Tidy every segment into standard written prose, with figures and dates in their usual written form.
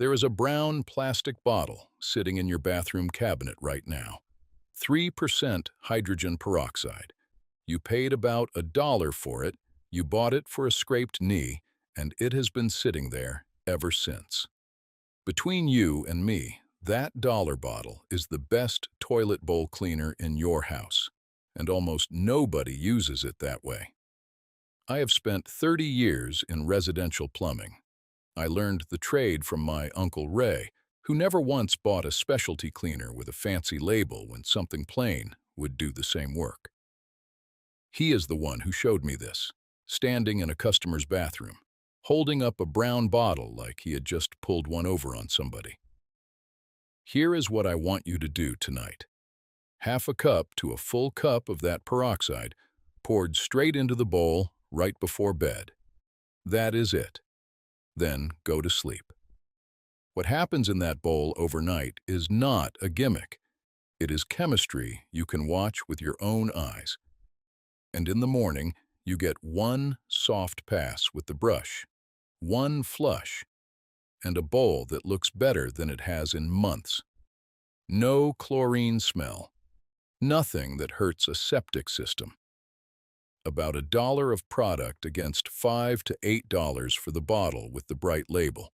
There is a brown plastic bottle sitting in your bathroom cabinet right now. 3% hydrogen peroxide. You paid about $1 for it, you bought it for a scraped knee, and it has been sitting there ever since. Between you and me, that dollar bottle is the best toilet bowl cleaner in your house, and almost nobody uses it that way. I have spent 30 years in residential plumbing. I learned the trade from my Uncle Ray, who never once bought a specialty cleaner with a fancy label when something plain would do the same work. He is the one who showed me this, standing in a customer's bathroom, holding up a brown bottle like he had just pulled one over on somebody. Here is what I want you to do tonight. Half a cup to a full cup of that peroxide poured straight into the bowl right before bed. That is it. Then go to sleep. What happens in that bowl overnight is not a gimmick. It is chemistry you can watch with your own eyes. And in the morning, you get one soft pass with the brush, one flush, and a bowl that looks better than it has in months. No chlorine smell. Nothing that hurts a septic system. About $1 of product against $5 to $8 for the bottle with the bright label.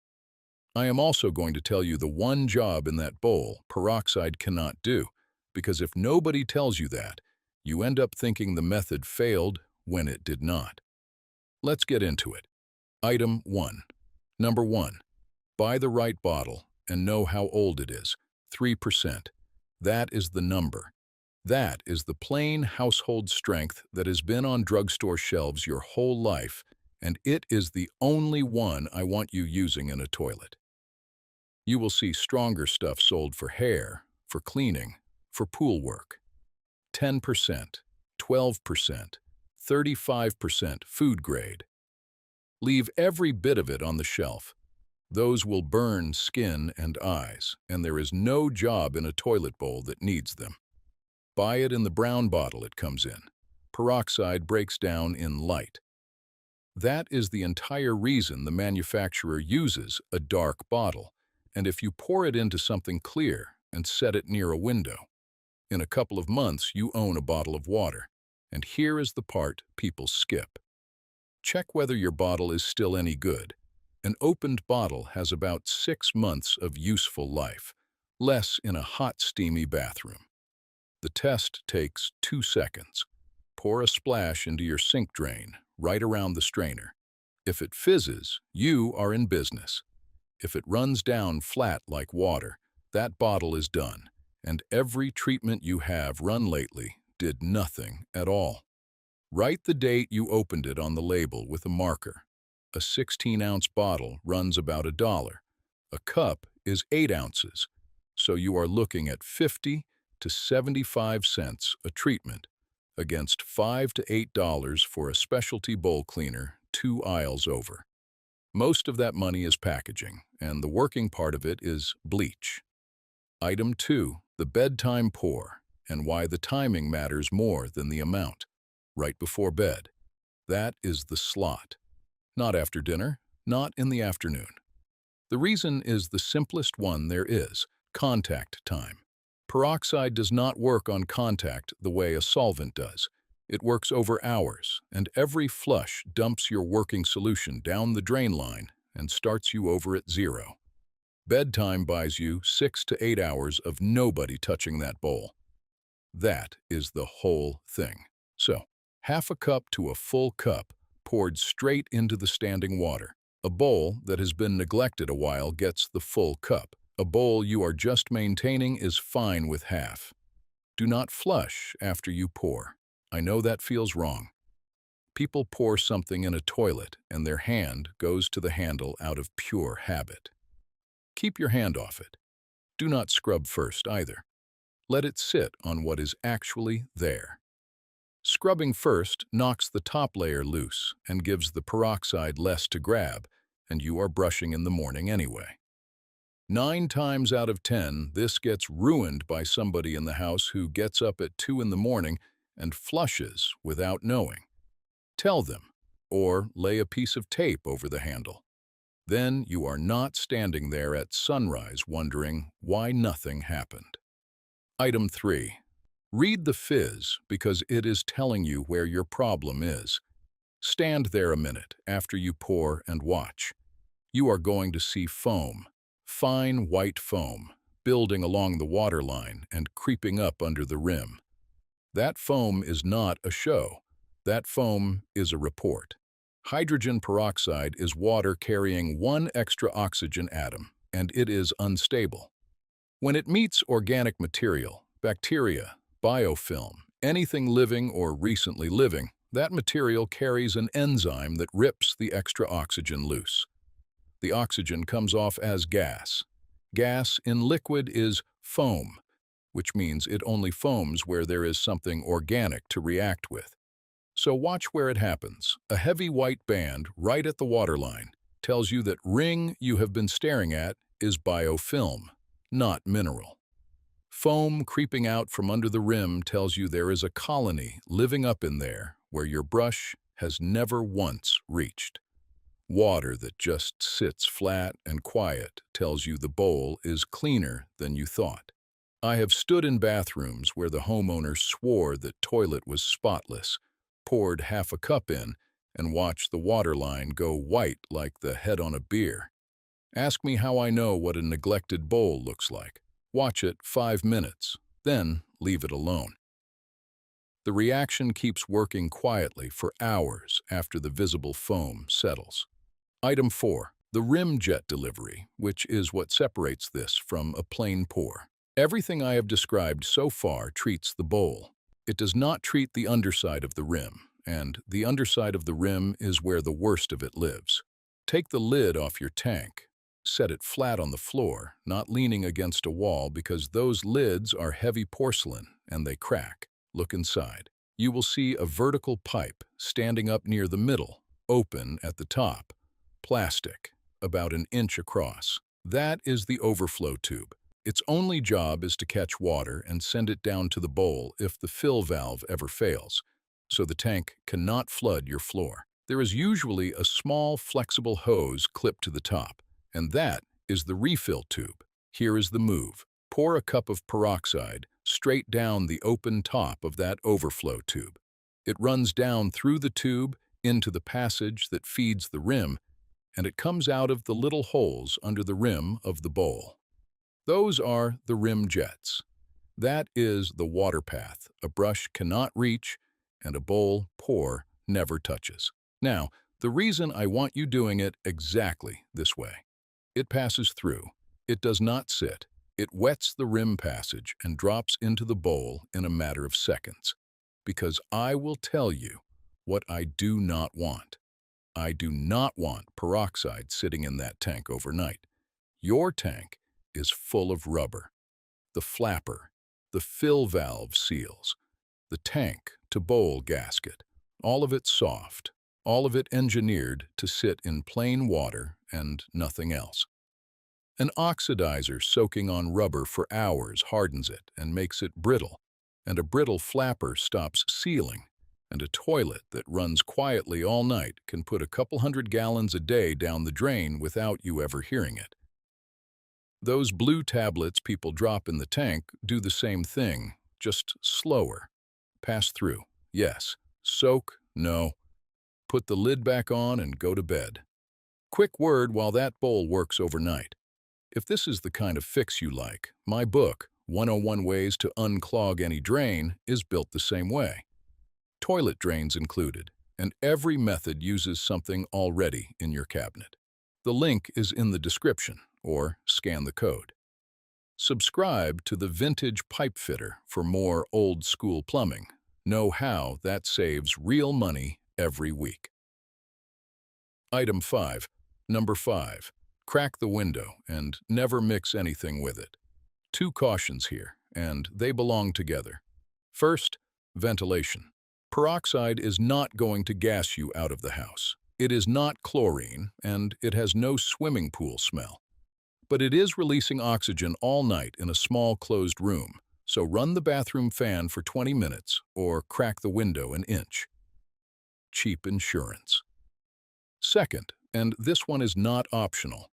I am also going to tell you the one job in that bowl peroxide cannot do, because if nobody tells you that, you end up thinking the method failed when it did not. Let's get into it. Item 1. Number 1. Buy the right bottle and know how old it is. 3%. That is the number. That is the plain household strength that has been on drugstore shelves your whole life, and it is the only one I want you using in a toilet. You will see stronger stuff sold for hair, for cleaning, for pool work. 10%, 12%, 35% food grade. Leave every bit of it on the shelf. Those will burn skin and eyes, and there is no job in a toilet bowl that needs them. Buy it in the brown bottle it comes in. Peroxide breaks down in light. That is the entire reason the manufacturer uses a dark bottle, and if you pour it into something clear and set it near a window, in a couple of months you own a bottle of water. And here is the part people skip. Check whether your bottle is still any good. An opened bottle has about 6 months of useful life, less in a hot, steamy bathroom. The test takes 2 seconds. Pour a splash into your sink drain, right around the strainer. If it fizzes, you are in business. If it runs down flat like water, that bottle is done, and every treatment you have run lately did nothing at all. Write the date you opened it on the label with a marker. A 16-ounce bottle runs about $1. A cup is 8 ounces, so you are looking at 50 to 75 cents a treatment, against $5 to $8 for a specialty bowl cleaner 2 aisles over. Most of that money is packaging, and the working part of it is bleach. Item 2, the bedtime pour, and why the timing matters more than the amount. Right before bed. That is the slot. Not after dinner, not in the afternoon. The reason is the simplest one there is: contact time. Peroxide does not work on contact the way a solvent does. It works over hours, and every flush dumps your working solution down the drain line and starts you over at 0. Bedtime buys you 6 to 8 hours of nobody touching that bowl. That is the whole thing. So, half a cup to a full cup poured straight into the standing water. A bowl that has been neglected a while gets the full cup. A bowl you are just maintaining is fine with half. Do not flush after you pour. I know that feels wrong. People pour something in a toilet and their hand goes to the handle out of pure habit. Keep your hand off it. Do not scrub first either. Let it sit on what is actually there. Scrubbing first knocks the top layer loose and gives the peroxide less to grab, and you are brushing in the morning anyway. 9 times out of 10, this gets ruined by somebody in the house who gets up at 2 in the morning and flushes without knowing. Tell them, or lay a piece of tape over the handle. Then you are not standing there at sunrise wondering why nothing happened. Item 3. Read the fizz because it is telling you where your problem is. Stand there a minute after you pour and watch. You are going to see foam, fine white foam, building along the waterline and creeping up under the rim. That foam is not a show. That foam is a report. Hydrogen peroxide is water carrying one extra oxygen atom, and it is unstable. When it meets organic material, bacteria, biofilm, anything living or recently living, that material carries an enzyme that rips the extra oxygen loose. The oxygen comes off as gas. Gas in liquid is foam, which means it only foams where there is something organic to react with. So watch where it happens. A heavy white band right at the waterline tells you that ring you have been staring at is biofilm, not mineral. Foam creeping out from under the rim tells you there is a colony living up in there where your brush has never once reached. Water that just sits flat and quiet tells you the bowl is cleaner than you thought. I have stood in bathrooms where the homeowner swore the toilet was spotless, poured half a cup in, and watched the water line go white like the head on a beer. Ask me how I know what a neglected bowl looks like. Watch it 5 minutes, then leave it alone. The reaction keeps working quietly for hours after the visible foam settles. Item 4. The rim jet delivery, which is what separates this from a plain pour. Everything I have described so far treats the bowl. It does not treat the underside of the rim, and the underside of the rim is where the worst of it lives. Take the lid off your tank. Set it flat on the floor, not leaning against a wall because those lids are heavy porcelain and they crack. Look inside. You will see a vertical pipe standing up near the middle, open at the top. Plastic, about an inch across. That is the overflow tube. Its only job is to catch water and send it down to the bowl if the fill valve ever fails, so the tank cannot flood your floor. There is usually a small, flexible hose clipped to the top, and that is the refill tube. Here is the move. Pour a cup of peroxide straight down the open top of that overflow tube. It runs down through the tube into the passage that feeds the rim, and it comes out of the little holes under the rim of the bowl. Those are the rim jets. That is the water path a brush cannot reach and a bowl pour never touches. Now, the reason I want you doing it exactly this way. It passes through. It does not sit. It wets the rim passage and drops into the bowl in a matter of seconds. Because I will tell you what I do not want. I do not want peroxide sitting in that tank overnight. Your tank is full of rubber. The flapper, the fill valve seals, the tank to bowl gasket, all of it soft, all of it engineered to sit in plain water and nothing else. An oxidizer soaking on rubber for hours hardens it and makes it brittle, and a brittle flapper stops sealing, and a toilet that runs quietly all night can put a couple 100 gallons a day down the drain without you ever hearing it. Those blue tablets people drop in the tank do the same thing, just slower. Pass through, yes. Soak, no. Put the lid back on and go to bed. Quick word while that bowl works overnight. If this is the kind of fix you like, my book, 101 Ways to Unclog Any Drain, is built the same way. Toilet drains included, and every method uses something already in your cabinet. The link is in the description, or scan the code. Subscribe to the Vintage Pipe Fitter for more old-school plumbing. Know how that saves real money every week. Item 5. Number 5. Crack the window and never mix anything with it. 2 cautions here, and they belong together. First, ventilation. Peroxide is not going to gas you out of the house. It is not chlorine, and it has no swimming pool smell. But it is releasing oxygen all night in a small closed room, so run the bathroom fan for 20 minutes or crack the window an inch. Cheap insurance. Second, And this one is not optional.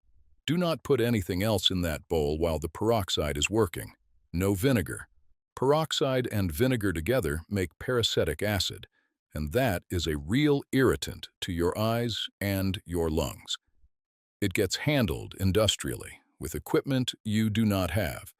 Do not put anything else in that bowl while the peroxide is working. No vinegar. Peroxide and vinegar together make peracetic acid, and that is a real irritant to your eyes and your lungs. It gets handled industrially, with equipment you do not have.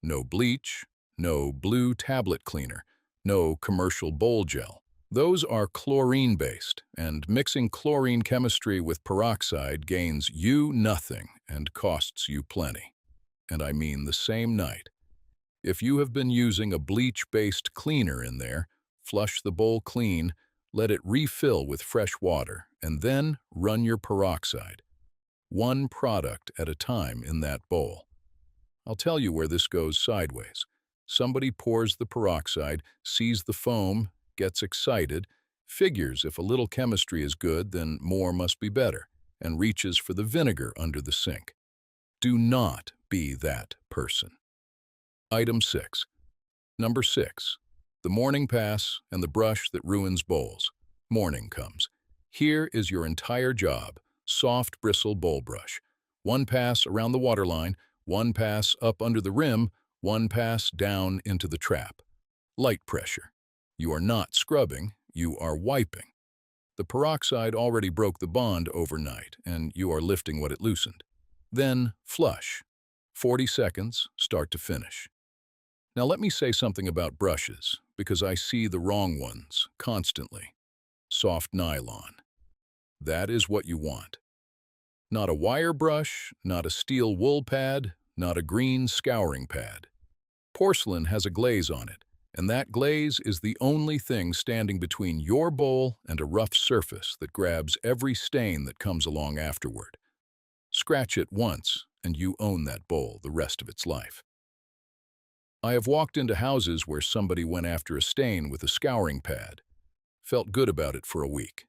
No bleach, no blue tablet cleaner, no commercial bowl gel. Those are chlorine-based, and mixing chlorine chemistry with peroxide gains you nothing and costs you plenty. And I mean the same night. If you have been using a bleach-based cleaner in there, flush the bowl clean, let it refill with fresh water, and then run your peroxide. One product at a time in that bowl. I'll tell you where this goes sideways. Somebody pours the peroxide, sees the foam, gets excited, figures if a little chemistry is good, then more must be better, and reaches for the vinegar under the sink. Do not be that person. Item 6. Number 6. The morning pass and the brush that ruins bowls. Morning comes. Here is your entire job. Soft bristle bowl brush. One pass around the waterline, one pass up under the rim, one pass down into the trap. Light pressure. You are not scrubbing, you are wiping. The peroxide already broke the bond overnight, and you are lifting what it loosened. Then flush. 40 seconds, start to finish. Now let me say something about brushes, because I see the wrong ones constantly. Soft nylon. That is what you want. Not a wire brush, not a steel wool pad, not a green scouring pad. Porcelain has a glaze on it, and that glaze is the only thing standing between your bowl and a rough surface that grabs every stain that comes along afterward. Scratch it once, and you own that bowl the rest of its life. I have walked into houses where somebody went after a stain with a scouring pad, felt good about it for a week,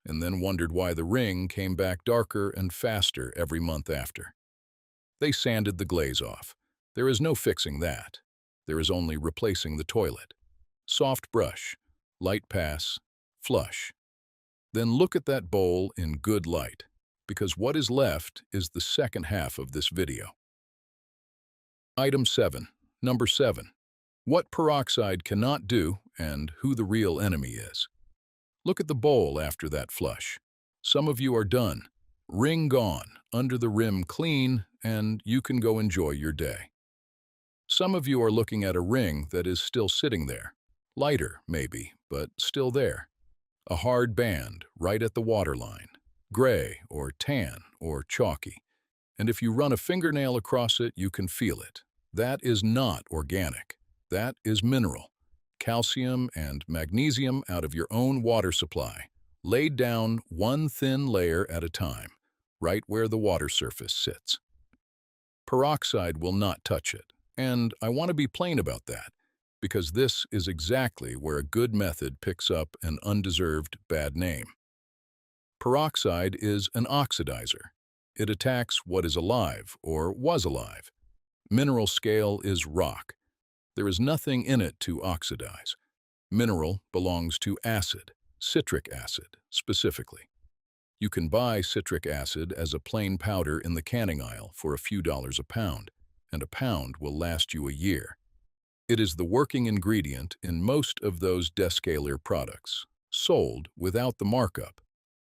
and then wondered why the ring came back darker and faster every month after. They sanded the glaze off. There is no fixing that. There is only replacing the toilet. Soft brush, light pass, flush. Then look at that bowl in good light, because what is left is the second half of this video. Item 7. Number 7. What peroxide cannot do and who the real enemy is. Look at the bowl after that flush. Some of you are done. Ring gone, under the rim clean, and you can go enjoy your day. Some of you are looking at a ring that is still sitting there. Lighter, maybe, but still there. A hard band right at the waterline. Gray or tan or chalky. And if you run a fingernail across it, you can feel it. That is not organic. That is mineral. Calcium and magnesium out of your own water supply, laid down one thin layer at a time, right where the water surface sits. Peroxide will not touch it, and I want to be plain about that, because this is exactly where a good method picks up an undeserved bad name. Peroxide is an oxidizer. It attacks what is alive or was alive. Mineral scale is rock. There is nothing in it to oxidize. Mineral belongs to acid, citric acid, specifically. You can buy citric acid as a plain powder in the canning aisle for a few dollars a pound, and a pound will last you a year. It is the working ingredient in most of those descaler products, sold without the markup.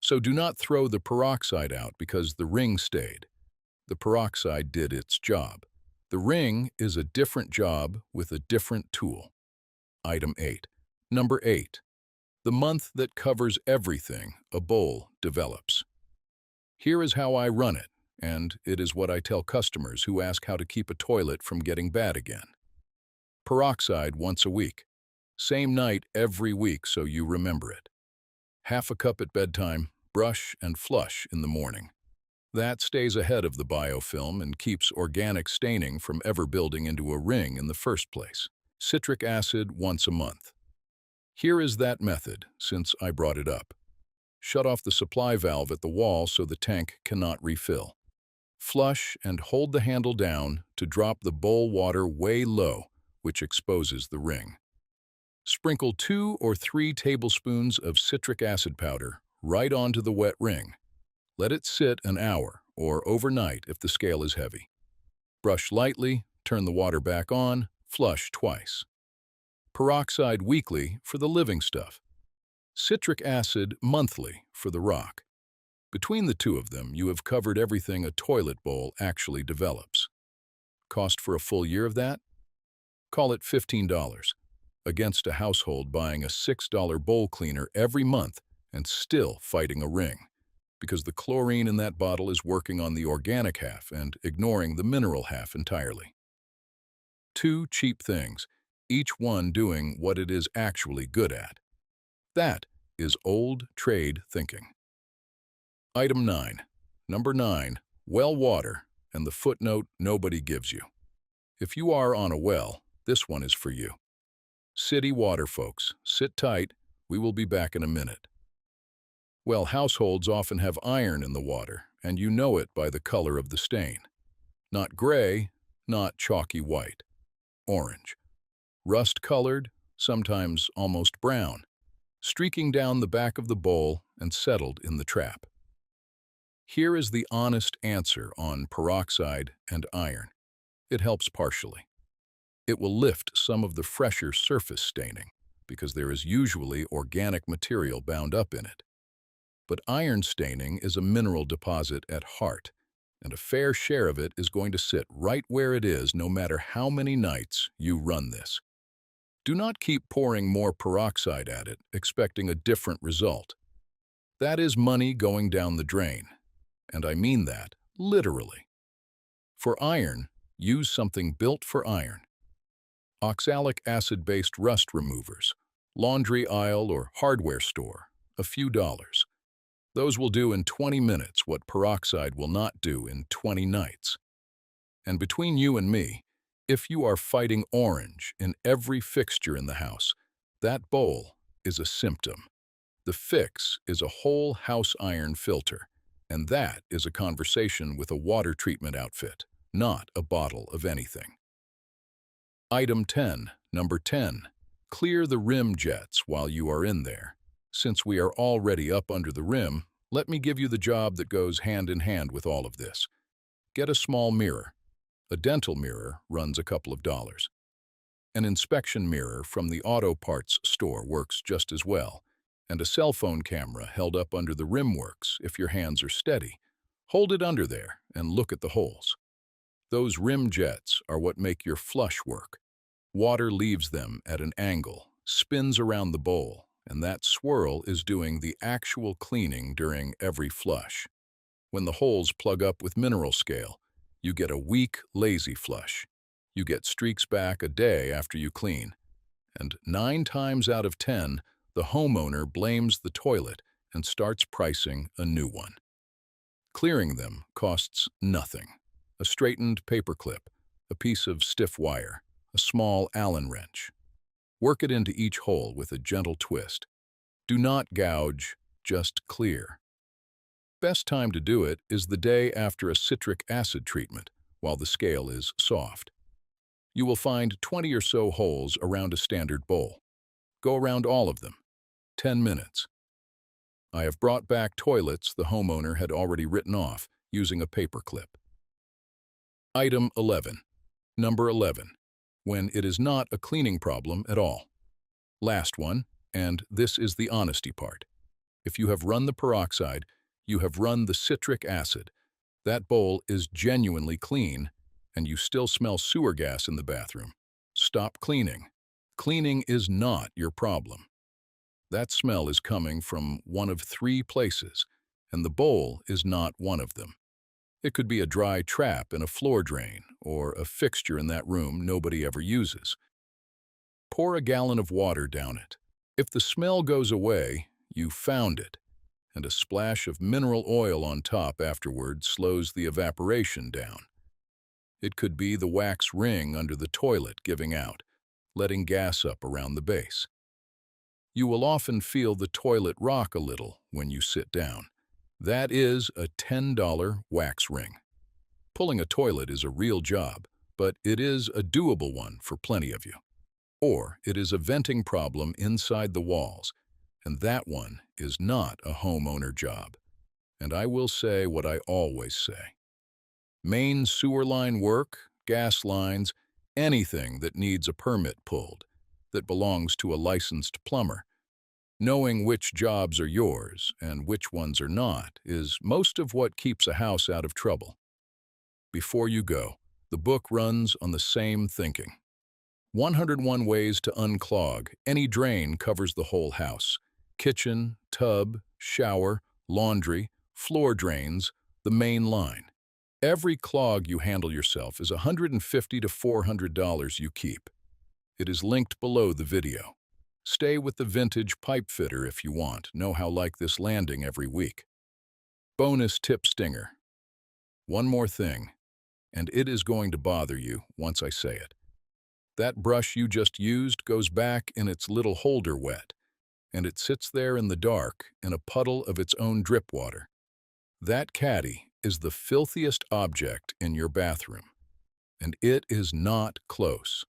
So do not throw the peroxide out because the ring stayed. The peroxide did its job. The ring is a different job with a different tool. Item 8. Number 8. The month that covers everything a bowl develops. Here is how I run it, and it is what I tell customers who ask how to keep a toilet from getting bad again. Peroxide once a week. Same night every week so you remember it. Half a cup at bedtime, brush and flush in the morning. That stays ahead of the biofilm and keeps organic staining from ever building into a ring in the first place. Citric acid once a month. Here is that method, since I brought it up. Shut off the supply valve at the wall so the tank cannot refill. Flush and hold the handle down to drop the bowl water way low, which exposes the ring. Sprinkle 2 or 3 tablespoons of citric acid powder right onto the wet ring. Let it sit an hour or overnight if the scale is heavy. Brush lightly, turn the water back on, flush twice. Peroxide weekly for the living stuff. Citric acid monthly for the rock. Between the two of them, you have covered everything a toilet bowl actually develops. Cost for a full year of that? Call it $15, against a household buying a $6 bowl cleaner every month and still fighting a ring, because the chlorine in that bottle is working on the organic half and ignoring the mineral half entirely. Two cheap things, each one doing what it is actually good at. That is old trade thinking. Item 9. Number 9. Well water and the footnote nobody gives you. If you are on a well, this one is for you. City water folks, sit tight, we will be back in a minute. Well, households often have iron in the water, and you know it by the color of the stain. Not gray, not chalky white. Orange. Rust-colored, sometimes almost brown, streaking down the back of the bowl and settled in the trap. Here is the honest answer on peroxide and iron. It helps partially. It will lift some of the fresher surface staining, because there is usually organic material bound up in it. But iron staining is a mineral deposit at heart, and a fair share of it is going to sit right where it is no matter how many nights you run this. Do not keep pouring more peroxide at it, expecting a different result. That is money going down the drain, and I mean that literally. For iron, use something built for iron. Oxalic acid-based rust removers, laundry aisle or hardware store, a few dollars. Those will do in 20 minutes what peroxide will not do in 20 nights. And between you and me, if you are fighting orange in every fixture in the house, that bowl is a symptom. The fix is a whole house iron filter, and that is a conversation with a water treatment outfit, not a bottle of anything. Item 10, number 10. Clear the rim jets while you are in there. Since we are already up under the rim, let me give you the job that goes hand in hand with all of this. Get a small mirror. A dental mirror runs a couple of dollars. An inspection mirror from the auto parts store works just as well, and a cell phone camera held up under the rim works if your hands are steady. Hold it under there and look at the holes. Those rim jets are what make your flush work. Water leaves them at an angle, spins around the bowl, and that swirl is doing the actual cleaning during every flush. When the holes plug up with mineral scale, you get a weak, lazy flush. You get streaks back a day after you clean. And 9 times out of 10, the homeowner blames the toilet and starts pricing a new one. Clearing them costs nothing. A straightened paperclip, a piece of stiff wire, a small Allen wrench. Work it into each hole with a gentle twist. Do not gouge, just clear. Best time to do it is the day after a citric acid treatment, while the scale is soft. You will find 20 or so holes around a standard bowl. Go around all of them. 10 minutes. I have brought back toilets the homeowner had already written off using a paperclip. Item 11. Number 11. When it is not a cleaning problem at all. Last one, and this is the honesty part. If you have run the peroxide, you have run the citric acid. That bowl is genuinely clean, and you still smell sewer gas in the bathroom. Stop cleaning. Cleaning is not your problem. That smell is coming from one of 3 places, and the bowl is not one of them. It could be a dry trap in a floor drain or a fixture in that room nobody ever uses. Pour a gallon of water down it. If the smell goes away, you found it, and a splash of mineral oil on top afterward slows the evaporation down. It could be the wax ring under the toilet giving out, letting gas up around the base. You will often feel the toilet rock a little when you sit down. That is a $10 wax ring. Pulling a toilet is a real job, but it is a doable one for plenty of you. Or it is a venting problem inside the walls, and that one is not a homeowner job. And I will say what I always say. Main sewer line work, gas lines, anything that needs a permit pulled, that belongs to a licensed plumber. Knowing which jobs are yours and which ones are not is most of what keeps a house out of trouble. Before you go, the book runs on the same thinking. 101 Ways to Unclog Any Drain covers the whole house. Kitchen, tub, shower, laundry, floor drains, the main line. Every clog you handle yourself is $150 to $400 you keep. It is linked below the video. Stay with the vintage pipe fitter if you want. Know how like this landing every week. Bonus tip stinger. One more thing, and it is going to bother you once I say it. That brush you just used goes back in its little holder wet, and it sits there in the dark in a puddle of its own drip water. That caddy is the filthiest object in your bathroom, and it is not close.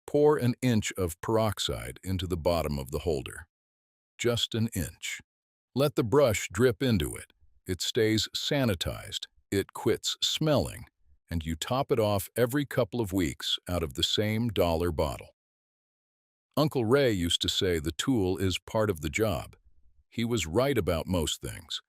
Pour an inch of peroxide into the bottom of the holder. Just an inch. Let the brush drip into it. It stays sanitized, it quits smelling, and you top it off every couple of weeks out of the same dollar bottle. Uncle Ray used to say the tool is part of the job. He was right about most things.